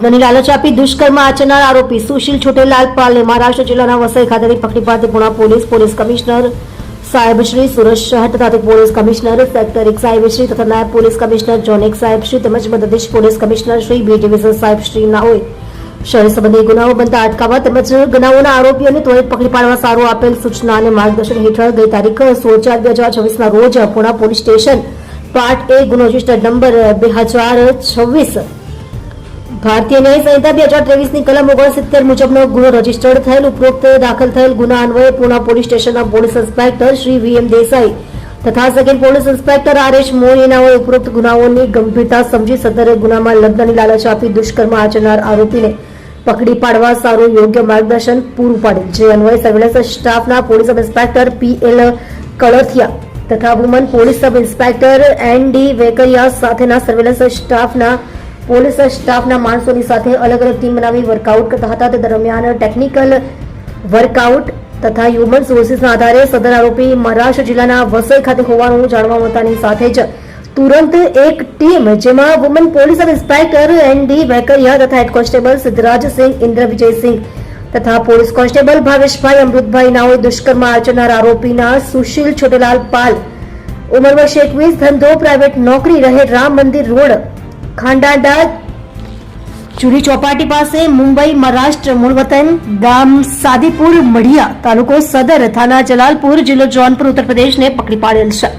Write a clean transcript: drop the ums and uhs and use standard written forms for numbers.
ધનની લાલચ આપી દુષ્કર્મ આચરનાર આરોપી સુશીલ છોટેલાલ પાલને મહારાષ્ટ્ર જિલ્લાના વસઈ ખાતેથી પકડી પાડતી પુણા પોલીસ કમિશનર સાહેબ શ્રી સુરત શહેર તથા પોલીસ કમિશનર સેક્ટર 1 સાહેબ શ્રી તથા નાયબ પોલીસ કમિશનર ઝોન 1 સાહેબ શ્રી તેમજ મદદનીશ police commissioner Shri B division સાહેબ શ્રી નાઓએ શહેર સંબંધી ગુનાઓ બનતા અટકાવવા તેમજ ગુનાઓના આરોપીઓને ત્વરિત પકડી પાડવા સારું આપેલ સૂચના અને માર્ગદર્શન હેઠળ ગઈ તારીખ 16/4/2024 રોજ Puna police station part A ગુનો રજિસ્ટર્ડ નંબર 2026 ભારતીય ન્યાય સંહિતા 2023 ની કલમ 69 મુજબનો ગુનો રજીસ્ટર્ડ થયેલ ઉપરોક્ત દાખલ થયેલ ગુના અન્વયે પુણા પોલીસ સ્ટેશનના police inspector Shri VM Desai તથા સેકન્ડ પોલીસ ઇન્સ્પેક્ટર RH મોરીનાઓએ ઉપરોક્ત ગુનાઓની ગંભીરતા સમજી સદર ગુનામાં લગ્નની લાલચ આપી દુષ્કર્મ આચરનાર આરોપીને પકડી પાડવા સારું યોગ્ય માર્ગદર્શન પૂરું પાડેલ, જે અન્વયે સર્વેલન્સ સ્ટાફના police sub inspector PL Kalathiya તથા woman police sub inspector ND Vekariya સાથેના સર્વેલન્સ સ્ટાફના પોલીસ સ્ટાફના માણસોની સાથે અલગ અલગ ટીમ બનાવી વર્કઆઉટ કરતા હતા. તે દરમિયાન ટેકનિકલ વર્કઆઉટ તથા હ્યુમન સોર્સિસના આધારે સદર આરોપી મહારાષ્ટ્ર જિલ્લાના વસઈ ખાતે હોવાનું જાણવા મળતાની સાથે જ તુરંત એક ટીમ જેમાં woman police sub inspector ND Vekariya તથા હેડ કોન્સ્ટેબલ સિદ્ધરાજસિંહ ઇન્દ્ર વિજયસિંહ તથા પોલીસ કોન્સ્ટેબલ ભાવેશભાઈ અમૃતભાઈ નાઓએ દુષ્કર્મ આચરનાર આરોપીના સુશીલ છોટેલાલ પાલ ઉંમર વર્ષ 21 ધંધો પ્રાઇવેટ નોકરી રહે રામ મંદિર રોડ ખાંડાડા ચૂરી ચોપાટી પાસે મુંબઈ મહારાષ્ટ્ર મૂળ વતન ગામ સાદીપુર મઢિયા તાલુકો સદર થાના જલાલપુર જિલ્લો જૌનપુર ઉત્તર પ્રદેશને પકડી પાડેલ છે.